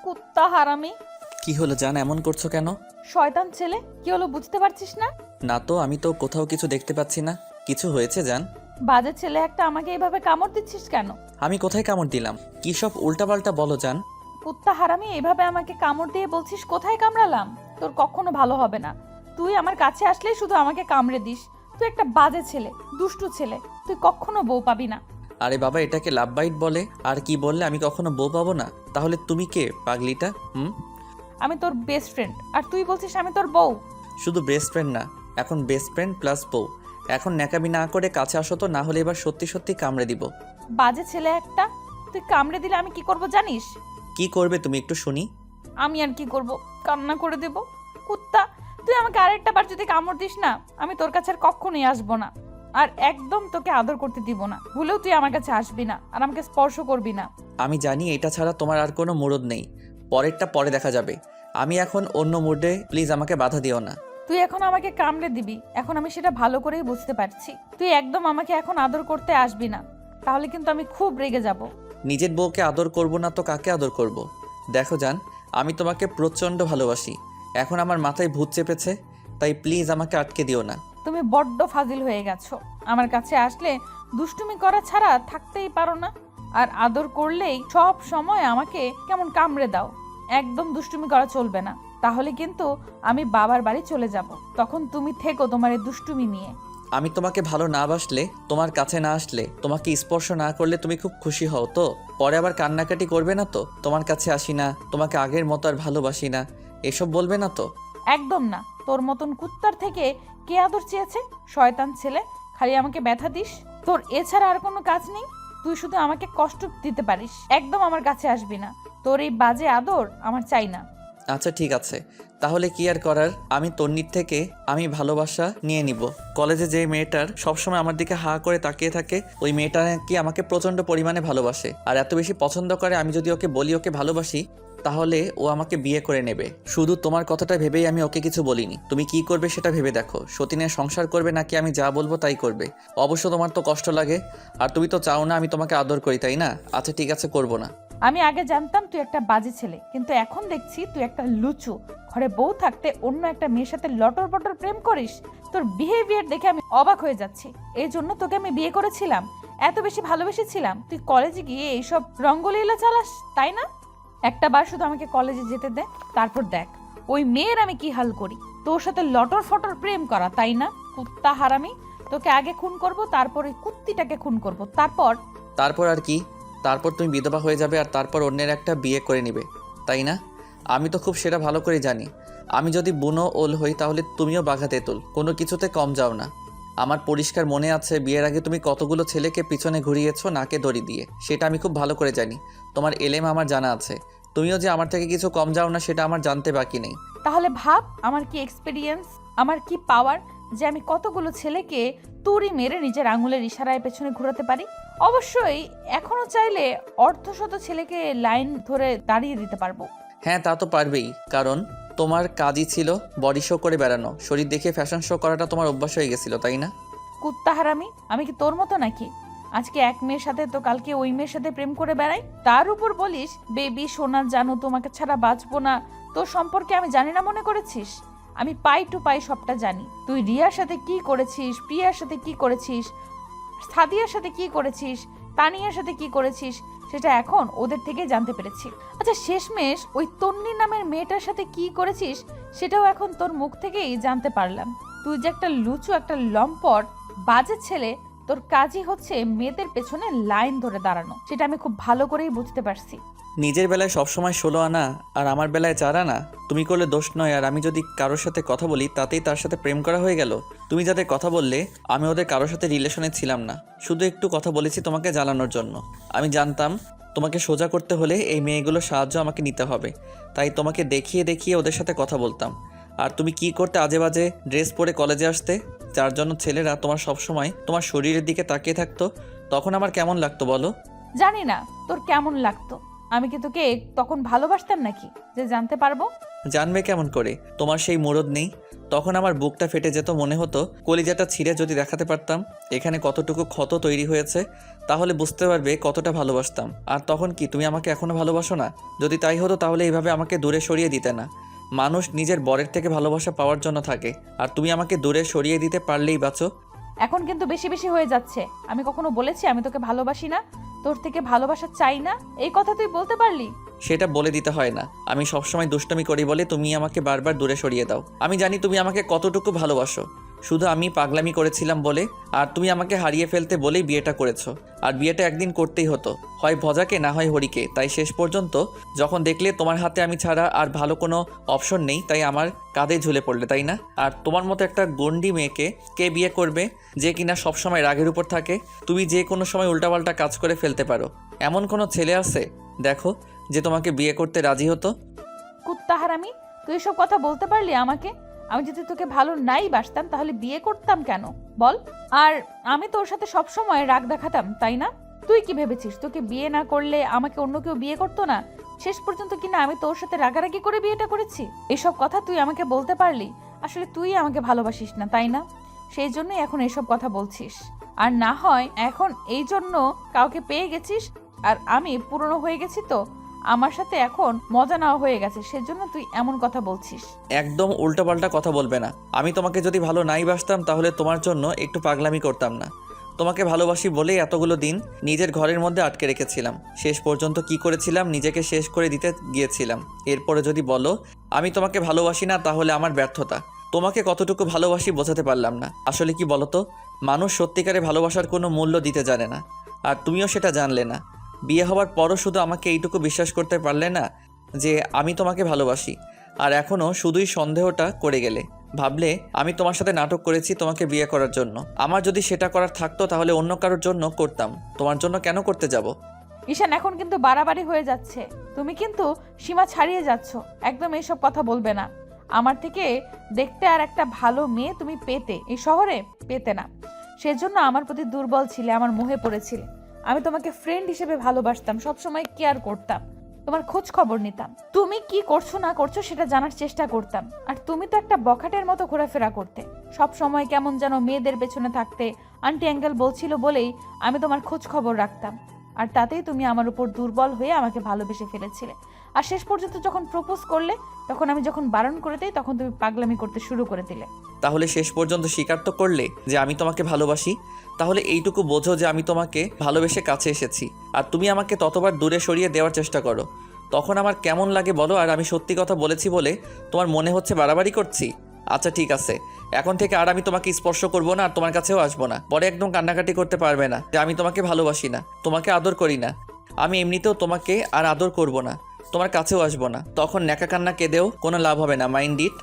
কুত্তা হারামি। কি হলো জান, এমন করছো কেন? শয়তান ছেলে, কি হলো বুঝতে পারছিস না? না তো, আমি তো কোথাও কিছু দেখতে পাচ্ছি না। কিছু হয়েছে জান? বাজে ছেলে একটা, আমাকে এইভাবে কামড় দিচ্ছিস কেন? আমি কোথায় কামড় দিলাম? কি সব উল্টাপাল্টা বলো জান। কুত্তা হারামি, এইভাবে আমাকে কামড় দিয়ে বলছিস কোথায় কামড়ালাম? তোর কখনো ভালো হবে না। তুই আমার কাছে আসলেই শুধু আমাকে কামড়ে দিস। তুই একটা বাজে ছেলে, দুষ্টু ছেলে। তুই কখনো বউ পাবি না। আরে বাবা, এটাকে লাভ বাইট বলে। আর কি বললে আমি কখনো বউ পাবো না? তাহলে তুমি কে পাগলিটা? আমি তোর বেস্ট ফ্রেন্ড, আর তুই বলছিস আমি তোর বউ? শুধু বেস্ট ফ্রেন্ড না, এখন বেস্ট ফ্রেন্ড প্লাস বউ। এখন ন্যাকামি না করে কাছে আসো তো, না হলে এবার সত্যি সত্যি কামড়ে দিব। বাজে ছেলে একটা। তুই কামড়ে দিলে আমি কি করব জানিস? কি করবে তুমি একটু শুনি? আমি আর কি করব? কান্না করে দেব। কুত্তা, তুই আমাকে আরেকটা বার যদি কামড় দিস না, আমি তোর কাছে আর কখনোই আসবো না। আর একদম তোকে আদর করতে দিব না। ভুলেও তুই আমার কাছে আসবি না, আর আমাকে স্পর্শ করবি না। আমি জানি এটা ছাড়া তোমার আর কোনো মুরদ নেই। পরেরটা পরে দেখা যাবে। আমি এখন অন্য মুডে, প্লিজ আমাকে বাধা দিও না। তুই এখন আমাকে কামড়ে দিবি, এখন আমি সেটা ভালো করেই বুঝতে পারছি। তুই একদম আমাকে এখন আদর করতে আসবি না, তাহলে কিন্তু আমি খুব রেগে যাব। নিজের বউকে আদর করব না তো কাকে আদর করব? দেখো জান, আমি তোমাকে প্রচণ্ড ভালোবাসি। এখন আমার মাথায় ভূত চেপেছে, তাই প্লিজ আমাকে আটকে দিও না। তুমি বড্ড ফাজিল হয়ে গেছো। আমার কাছে আসলে দুষ্টুমি করা ছাড়া থাকতেই পারো না, আর আদর করলেই সব সময় আমাকে কেমন কামড়ে দাও। একদম দুষ্টুমি করা চলবে না, তাহলে কিন্তু আমি বাবার বাড়ি চলে যাব। তখন তুমি থেকো তোমার এই দুষ্টুমি নিয়ে। আমি তোমাকে ভালো না বাসলে, তোমার কাছে না আসলে, তোমাকে স্পর্শ না করলে তুমি খুব খুশি হও তো? পরে আবার কান্নাকাটি করবে না তো? তোমার কাছে আসি না, তোমাকে আগের মতো আর ভালোবাসি না, এসব বলবে না তো? একদম না। তোর মতন কুত্তার থেকে কে আদর চেয়েছে? শয়তান ছেলে, খালি আমাকে ব্যথা দিস। তোর এছাড়া আর কোনো কাজ নেই। তুই শুধু আমাকে কষ্ট দিতে পারিস। একদম আমার কাছে আসবি না। তোর এই বাজে আদর আমার চাই না। আচ্ছা ঠিক আছে, তাহলে কি আর করার। আমি তন্নির থেকে আমি ভালোবাসা নিয়ে নিব। কলেজে যে মেয়েটার সবসময় আমার দিকে হা করে তাকিয়ে থাকে, ওই মেয়েটা কি আমাকে প্রচণ্ড পরিমাণে ভালোবাসে আর এত বেশি পছন্দ করে, আমি যদি ওকে বলি ওকে ভালোবাসি, তাহলে ও আমাকে বিয়ে করে নেবে। শুধু তোমার কথাটা ভেবেই আমি ওকে কিছু বলিনি। তুমি কি করবে সেটা ভেবে দেখো। সতীনের সংসার করবে নাকি আমি যা বলবো তাই করবে? অবশ্য তোমার তো কষ্ট লাগে, আর তুমি তো চাও না আমি তোমাকে আদর করি, তাই না? আচ্ছা ঠিক আছে, করবো না। আমি আগে জানতাম তুই একটা বাজে ছেলে, কিন্তু এখন দেখছি তুই একটা লুচু। ঘরে বউ থাকতে অন্য একটা মেয়ের সাথে লটর পটর প্রেম করিস। তোর বিহেভিয়ার দেখে আমি অবাক হয়ে যাচ্ছি। এই জন্য তোকে আমি বিয়ে করেছিলাম, এত বেশি ভালোবেসেছিলাম। তুই কলেজে গিয়ে এইসব রঙ্গলীলা চালাস, তাই না? একটা বার শুধু আমাকে কলেজে যেতে দে, তারপর দেখ ওই মেয়ের আমি কি হাল করি। তোর সাথে লটর ফটর প্রেম করা, তাই না? কুত্তা হারামি, তোকে আগে খুন করব, তারপর ওই কুত্তিটাকে খুন করব, তারপর। তারপর আর কি? তারপর তুমি বিধবা হয়ে যাবে আর তারপর অন্যের একটা বিয়ে করে নিবে, তাই না? আমি তো খুব সেটা ভালো করে জানি। আমি যদি বুনো ওল হই তাহলে তুমিও বাঘা তেঁতুল, কোনো কিছুতে কম যাও না। আমার পরিষ্কার মনে আছে বিয়ের আগে তুমি কতগুলো ছেলেকে পিছনে ঘুরিয়েছো নাকে দড়ি দিয়ে, সেটা আমি খুব ভালো করে জানি। তোমার এলেম আমার জানা আছে। তুমিও যে আমার থেকে কিছু কম যাও না সেটা আমার জানতে বাকি নেই। তাহলে ভাব আমার কি এক্সপিরিয়েন্স, আমার কি পাওয়ার, যে আমি কতগুলো ছেলেকে তুড়ি মেরে নিজের আঙুলের ইশারায় পেছনে ঘোরাতে পারি। অবশ্যই এখনো চাইলে অর্ধশত ছেলেকে লাইন ধরে দাঁড়িয়ে দিতে পারবো। হ্যাঁ তা তো পারবেই, কারণ তোমার কাজই ছিল বডি শো করে বেড়ানো। শরীর দেখে ফ্যাশন শো করাটা তোমার অভ্যাস হয়ে গেছিল, তাই না? কুত্তা হারামি, আমি কি তোর মতো নাকি? আজকে এক মেয়ের সাথে তো কালকে ওই মেয়ের সাথে প্রেম করে বেড়াই, তার উপর বলিস বেবি সোনা জানো তোমাকে ছাড়া বাঁচবো না। তোর সম্পর্কে আমি জানি না মনে করেছিস? আমি পাই টু পাই সবটা জানি। তুই রিয়ার সাথে কি করেছিস, প্রিয়ার সাথে কি করেছিস, সাদিয়ার সাথে কি করেছিস, তানিয়ার সাথে কি করেছিস, সেটা এখন ওদের থেকে জানতে পেরেছি। আচ্ছা শেষমেশ ওই তন্নি নামের মেয়েটার সাথে কি করেছিস সেটাও এখন তোর মুখ থেকেই জানতে পারলাম। তুই যে একটা লুচু, একটা লম্পট বাজে ছেলে, তোর কাজই হচ্ছে মেয়েদের পেছনে লাইন ধরে দাঁড়ানো। সেটা আমি খুব ভালো করেই বুঝতে পারছি। নিজের বেলায় সবসময় 16 আনা আর আমার বেলায় 4 আনা। তুমি করলে দোষ নয়, আর আমি যদি কারোর সাথে কথা বলি তাতেই তার সাথে প্রেম করা হয়ে গেল। তুমি যাদের কথা বললে আমি ওদের কারোর সাথে রিলেশনে ছিলাম না, শুধু একটু কথা বলেছি তোমাকে জ্বালানোর জন্য। আমি জানতাম তোমাকে সোজা করতে হলে এই মেয়েগুলোর সাহায্য আমাকে নিতে হবে, তাই তোমাকে দেখিয়ে দেখিয়ে ওদের সাথে কথা বলতাম। আর তুমি কি করতে, আজে বাজে ড্রেস পরে কলেজে আসতে, যার জন্য ছেলেরা তোমার সবসময় তোমার শরীরের দিকে তাকিয়ে থাকতো। তখন আমার কেমন লাগতো বলো? জানি না তোর কেমন লাগতো। আমি কি তোকে তখন ভালোবাসতাম নাকি যে জানতে পারবো? জানবে কেমন করে? তোমার সেই মুরদ নেই। তখন আমার বুকটা ফেটে যেত, মনে হতো কলিজাটা ছিঁড়ে যদি দেখাতে পারতাম এখানে কতটুকু ক্ষত তৈরি হয়েছে, তাহলে বুঝতে পারবে কতটা ভালোবাসতাম। আর তখন কি তুমি আমাকে এখনো ভালোবাসো না? যদি তাই হতো তাহলে এইভাবে আমাকে দূরে সরিয়ে দিতে না। মানুষ নিজের বরের থেকে ভালোবাসা পাওয়ার জন্য থাকে, আর তুমি আমাকে দূরে সরিয়ে দিতে পারলেই বাঁচো। এখন কিন্তু বেশি বেশি হয়ে যাচ্ছে। আমি কখনো বলেছি আমি তোকে ভালোবাসি না, তোর থেকে ভালোবাসা চাই না? এই কথা তুই বলতে পারলি? সেটা বলে দিতে হয় না। আমি সবসময় দুষ্টমি করি বলে তুমি আমাকে বারবার দূরে সরিয়ে দাও। আমি জানি তুমি আমাকে কতটুকু ভালোবাসো, শুধু আমি পাগলামি করেছিলাম বলে, আর তুমি আমাকে হারিয়ে ফেলতে বলেই বিয়েটা করেছো। আর বিয়েটা একদিন করতেই হতো, হয় ভজাকে না হয় হরিকে। তাই শেষ পর্যন্ত যখন দেখলে তোমার হাতে আমি ছাড়া আর ভালো কোনো অপশন নেই, তাই আমার কাঁধে ঝুলে পড়লে, তাই না? আর তোমার মতো একটা গন্ডি মেয়েকে কে বিয়ে করবে, যে কিনা সবসময় রাগের উপর থাকে? তুমি যে কোনো সময় উল্টাপাল্টা কাজ করে ফেলতে পারো। এমন কোনো ছেলে আছে দেখো যে তোমাকে বিয়ে করতে রাজি হতো? কুত্তা হারামি, তুই এসব কথা বলতে পারলি আমাকে? আমি যদি তোকে ভালো নাই বাসতাম তাহলে বিয়ে করতাম কেন বল? আর আমি তোর সাথে সব সময় রাগ দেখাতাম, তাই না? তুই কি ভেবেছিস তোকে বিয়ে না করলে আমাকে অন্য কেউ বিয়ে করতো না? শেষ পর্যন্ত কিনা আমি তোর সাথে রাগারাগি করে বিয়েটা করেছি। এসব কথা তুই আমাকে বলতে পারলি? আসলে তুই আমাকে ভালোবাসিস না, তাই না? সেই জন্যই এখন এসব কথা বলছিস। আর না হয় এখন এই জন্য কাউকে পেয়ে গেছিস, আর আমি পুরনো হয়ে গেছি, তো আমার সাথে এখন মজা নেওয়া হয়ে গেছে, সেজন্য তুই এমন কথা বলছিস। একদম উল্টাপাল্টা কথা বলবে না। আমি তোমাকে যদি ভালো নাই বাসতাম তাহলে তোমার জন্য একটু পাগলামি করতাম না। তোমাকে ভালোবাসি বলেই এতগুলো দিন নিজের ঘরের মধ্যে আটকে রেখেছিলাম। শেষ পর্যন্ত কি করেছিলাম? নিজেকে শেষ করে দিতে গিয়েছিলাম। এরপরে যদি বলো আমি তোমাকে ভালোবাসি না, তাহলে আমার ব্যর্থতা। তোমাকে কতটুকু ভালোবাসি বোঝাতে পারলাম না। আসলে কি বলো তো, মানুষ সত্যিকারে ভালোবাসার কোনো মূল্য দিতে জানে না, আর তুমিও সেটা জানলে না। বিয়ে হওয়ার পরও শুধু আমাকে এইটুকু বিশ্বাস করতে পারলে না যে আমি তোমাকে ভালোবাসি, আর এখনও শুধুই সন্দেহটা করে গেলে। ভাবলে আমি তোমার সাথে নাটক করেছি তোমাকে বিয়ে করার জন্য। আমার যদি সেটা করার থাকতো তাহলে অন্য কারোর জন্য করতাম, তোমার জন্য কেন করতে যাব? ঈশান, এখন কিন্তু বাড়াবাড়ি হয়ে যাচ্ছে। তুমি কিন্তু সীমা ছাড়িয়ে যাচ্ছ। একদম এইসব কথা বলবে না। আমার থেকে দেখতে আর একটা ভালো মেয়ে তুমি পেতে, এই শহরে পেতে না। সেজন্য আমার প্রতি দুর্বল ছিলে, আমার মোহে পড়েছিলে। আমি তোমাকে ফ্রেন্ড হিসেবে ভালোবাসতাম, সবসময় কেয়ার করতাম, তোমার খোঁজ খবর নিতাম, তুমি কি করছো না করছো সেটা জানার চেষ্টা করতাম। আর তুমি তো একটা বখাটের মতো ঘোরাফেরা করতে, সব সময় কেমন যেন মেয়েদের পেছনে থাকতে। আন্টি অ্যাঙ্কেল বলছিল বলেই আমি তোমার খোঁজ খবর রাখতাম, আর তাতেই তুমি আমার উপর দুর্বল হয়ে আমাকে ভালোবেসে ফেলেছিলে। আর শেষ পর্যন্ত যখন প্রপোজ করলে, তখন আমি যখন বারণ করে দিই, তখন তুমি পাগলামি করতে শুরু করে দিলে। তাহলে শেষ পর্যন্ত স্বীকার তো করলে যে আমি তোমাকে ভালোবাসি। তাহলে এইটুকু বোঝো যে আমি তোমাকে ভালোবেসে কাছে এসেছি, আর তুমি আমাকে ততবার দূরে সরিয়ে দেওয়ার চেষ্টা করো। তখন আমার কেমন লাগে বলো? আর আমি সত্যি কথা বলেছি বলে তোমার মনে হচ্ছে বাড়াবাড়ি করছি? আচ্ছা ঠিক আছে, এখন থেকে আর আমি তোমাকে স্পর্শ করবো না, আর তোমার কাছেও আসবো না। পরে একদম কান্নাকাটি করতে পারবে না যে আমি তোমাকে ভালোবাসি না, তোমাকে আদর করি না। আমি এমনিতেও তোমাকে আর আদর করব না, তোমার কাছেও আসবো না। তখন ন্যাকা কান্না কেঁদেও কোনো লাভ হবে না, মাইন্ড ইট।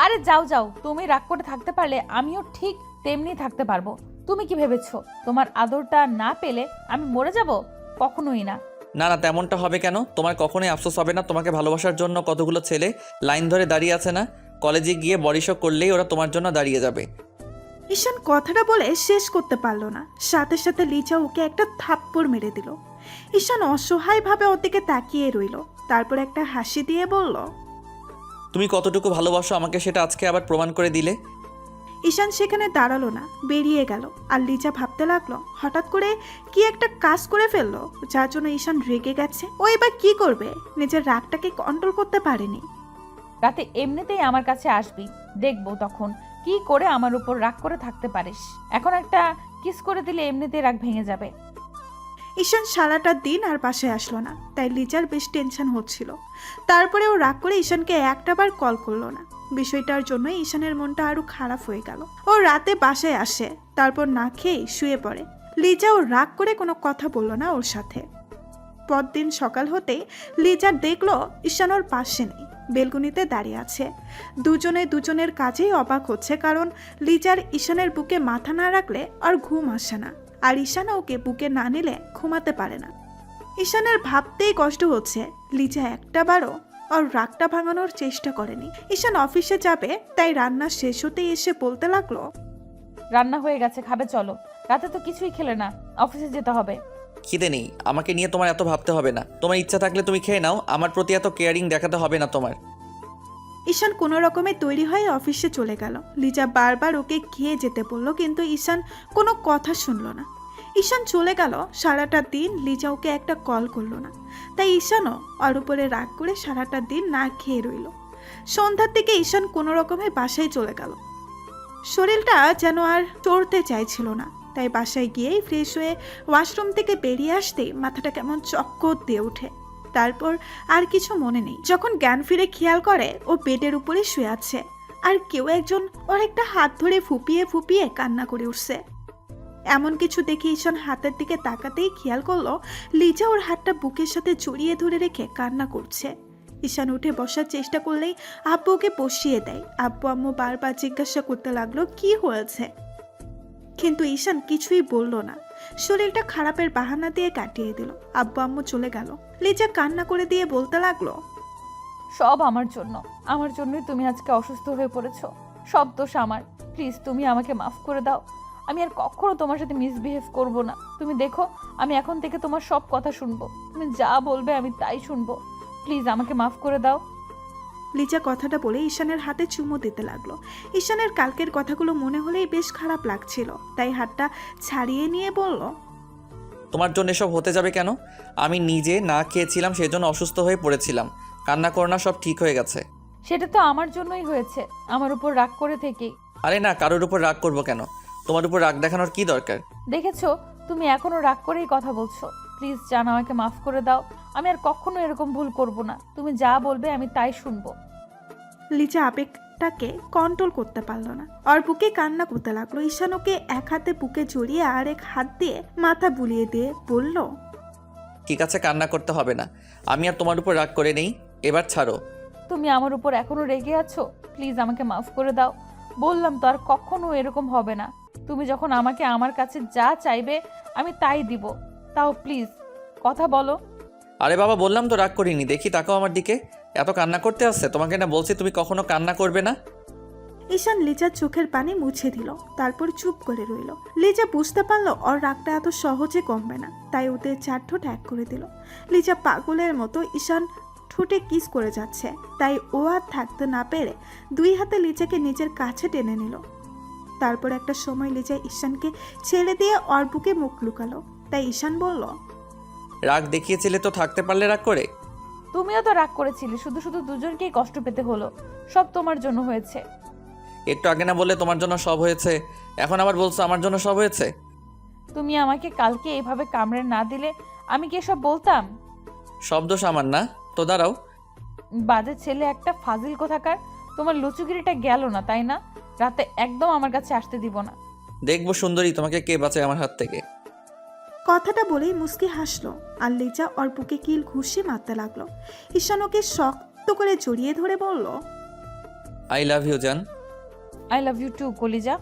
আরে যাও যাও, তুমি রাগ করে থাকতে পারলে আমিও ঠিক তেমনি থাকতে পারবো। তুমি কি ভেবেছো তোমার আদরটা না পেলে আমি মরে যাব? কখনোই না। না না, তেমনটা হবে কেন? তোমার কখনোই আফসোস হবে না? তোমাকে ভালোবাসার জন্য কতগুলো ছেলে লাইন ধরে দাঁড়িয়ে আছে না? কলেজে গিয়ে বডিশো করলেই ওরা তোমার জন্য দাঁড়িয়ে যাবে। ঈশান কথাটা বলে শেষ করতে পারলো না, সাথে সাথে লিচা ওকে একটা থাপ্পড় মেরে দিল। ঈশান অসহায়ভাবে ওর দিকে তাকিয়ে রইল, তারপর একটা হাসি দিয়ে বলল, তুমি কতটুকু ভালোবাসো আমাকে সেটা আজকে আবার প্রমাণ করে দিলে। ঈশান সেখানে দাঁড়ালো না, বেরিয়ে গেল। আর লিচা ভাবতে লাগলো হঠাৎ করে কি একটা কাজ করে ফেললো যার জন্য ঈশান রেগে গেছে। ও এবার কি করবে? নিজের রাগটাকে কন্ট্রোল করতে পারেনি। রাতে এমনিতেই আমার কাছে আসবি, দেখবো তখন কি করে আমার উপর রাগ করে থাকতে পারিস। এখন একটা কিস করে দিলে এমনিতেই রাগ ভেঙে যাবে। ঈশান সারাটা দিন আর বাসায় আসলো না, তাই লিজার বেশ টেনশন হচ্ছিল। তারপরে ও রাগ করে ঈশানকে একটাবার কল করলো না। বিষয়টার জন্য ঈশানের মনটা আরো খারাপ হয়ে গেল। ও রাতে বাসায় আসে, তারপর না খেয়ে শুয়ে পড়ে। লিজা ও রাগ করে কোনো কথা বলল না ওর সাথে। পরদিন সকাল হতে লিজা দেখলো ঈশান ওর পাশে নেই, বেলকুনিতে দাঁড়িয়ে আছে। দুজনে দুজনের কাজেই অবাক হচ্ছে, কারণ লিজার ঈশানের বুকে মাথা না রাখলে আর ঘুম আসে না, আর ঈশান ওকে বুকে না নিলে ঘুমাতে পারে না। ঈশানের ভাবতেই কষ্ট হচ্ছে লিজা একটাবারও ওর রাগটা ভাঙানোর চেষ্টা করেনি। ঈশান অফিসে যাবে, তাই রান্না শেষ হতেই এসে বলতে লাগলো, রান্না হয়ে গেছে, খাবে চলো। রাতে তো কিছুই খেলে না, অফিসে যেতে হবে। খিদে নেই, আমাকে নিয়ে তোমার এত ভাবতে হবে না। তোমার ইচ্ছা থাকলে তুমি খেয়ে নাও, আমার প্রতি এত কেয়ারিং দেখাতে হবে না তোমার। ঈশান কোনো রকমে তৈরি হয়ে অফিসে চলে গেল। লিজা বারবার ওকে খেয়ে যেতে বলল, কিন্তু ঈশান কোনো কথা শুনল না। ঈশান চলে গেল। সারাটা দিন লিজা ওকে একটা কল করলো না, তাই ঈশানও ওর উপরে রাগ করে সারাটা দিন না খেয়ে রইল। সন্ধ্যার দিকে ঈশান কোনো রকমে বাসায় চলে গেল। শরীরটা যেন আর চড়তে চাইছিল না, তাই বাসায় গিয়েই ফ্রেশ হয়ে ওয়াশরুম থেকে বেরিয়ে আসতেই মাথাটা কেমন চক্কর দিয়ে ওঠে। তারপর আর কিছু মনে নেই। যখন জ্ঞান ফিরে খেয়াল করে ও বেডের উপরে শুয়ে আছে, আর কেউ একজন ওর একটা হাত ধরে ফুপিয়ে ফুপিয়ে কান্না করে উঠছে। এমন কিছু দেখে ঈশান হাতের দিকে তাকাতেই খেয়াল করলো লিজা ওর হাতটা বুকের সাথে জড়িয়ে ধরে রেখে কান্না করছে। ঈশান উঠে বসার চেষ্টা করলেই আব্বু ওকে বসিয়ে দেয়। আব্বু আম্মু বারবার জিজ্ঞাসা করতে লাগলো কি হয়েছে, কিন্তু ঈশান কিছুই বলল না। শরীরটা খারাপের বাহানা দিয়ে কাটিয়ে দিল। আব্বু আম্মু চলে গেল। লিজা কান্না করে দিয়ে বলতে লাগলো, সব আমার জন্যই তুমি আজকে অসুস্থ হয়ে পড়েছো। সব দোষ আমার। প্লিজ তুমি আমাকে মাফ করে দাও। আমি আর কখনো তোমার সাথে মিসবিহেভ করব না। তুমি দেখো, আমি এখন থেকে তোমার সব কথা শুনবো। তুমি যা বলবে আমি তাই শুনবো। প্লিজ আমাকে মাফ করে দাও। লিজা কথাটা বলে ঈশানের হাতে চুমো দিতে লাগলো। ঈশানের কালকের কথাগুলো মনে হলেই বেশ খারাপ লাগছিল, তাই হাতটা ছাড়িয়ে নিয়ে বলল, তোমার জন্য এসব হতে যাবে কেন? আমি নিজে না খেয়েছিলাম, সেজন্য অসুস্থ হয়ে পড়েছিলাম। কান্না করো না, সব ঠিক হয়ে গেছে। সেটা তো আমার জন্যই হয়েছে, আমার উপর রাগ করে থেকেই। আরে না, কারোর উপর রাগ করবো কেন? তোমার উপর রাগ দেখানোর কি দরকার? দেখেছো, তুমি এখনো রাগ করেই কথা বলছো। প্লিজ জান, আমাকে মাফ করে দাও। আমি আর কখনো এরকম ভুল করব না। তুমি যা বলবে আমি তাই শুনবো। লিজা আবেগটাকে কন্ট্রোল করতে পারলো না, ওর বুকে কান্না করতে লাগলো। ঈশান ওকে এক হাতে বুকে জড়িয়ে আর এক হাত দিয়ে মাথা বুলিয়ে দিয়ে বলল, ঠিক আছে, কান্না করতে হবে না। আমি আর তোমার উপর রাগ করে নেই, এবার ছাড়ো। তুমি আমার উপর এখনো রেগে আছো। প্লিজ আমাকে মাফ করে দাও। বললাম তো আর কখনো এরকম হবে না। তুমি যখন আমাকে আমার কাছে যা চাইবে আমি তাই দিব। তাও প্লিজ কথা বলো। আরে বাবা, বললাম তো রাগ করিনি। দেখি তাকাও আমার দিকে, এত কান্না করতে আসছে। তোমাকে না বলছি তুমি কখনো কান্না করবে না? ঈশান লিজার চোখের পানি মুছে দিল, তারপর চুপ করে রইল। লিজা বুঝতে পারলো ওর রাগটা এত সহজে কমবে না, তাই ওদের চার ঠোঁট এক করে দিল। লিজা পাগলের মতো ঈশান ঠোঁটে কিস করে যাচ্ছে, তাই ও আর থাকতে না পেরে দুই হাতে লিজাকে নিজের কাছে টেনে নিল। তারপর একটা সময় লিজা ঈশানকে ছেড়ে দিয়ে ওর বুকে মুখ লুকালো। তাই ঈশান বলল, রাগ দেখিয়েছিলে তো থাকতে পারলে রাগ করে? তুমিও তো রাগ করেছিলে, শুধু শুধু দুজনকেই কষ্ট পেতে হলো। সব তোমার জন্য হয়েছে। একটু আগে না বললে তোমার জন্য সব হয়েছে, এখন আবার বলছো আমার জন্য সব হয়েছে? তুমি আমাকে কালকে এভাবে কামড়ে না দিলে আমি কি এসব বলতাম? সব দোষ আমার না তো? দাঁড়াও। বাজে ছেলে একটা, ফাজিল কোথাকার। তোমার লুচুগিরিটা গেল না, তাই না? রাতে একদম আমার কাছে আসতে দিব না। দেখবো সুন্দরী তোমাকে কে বাঁচায় আমার হাত থেকে। কথাটা বলেই মুস্কি হাসলো, আর লিজা ওর বুকে কিল ঘুষি মারতে লাগলো। ঈশান ওকে শক্ত করে জড়িয়ে ধরে বলল, আই লাভ ইউ জান। আই লাভ ইউ টু কলিজা।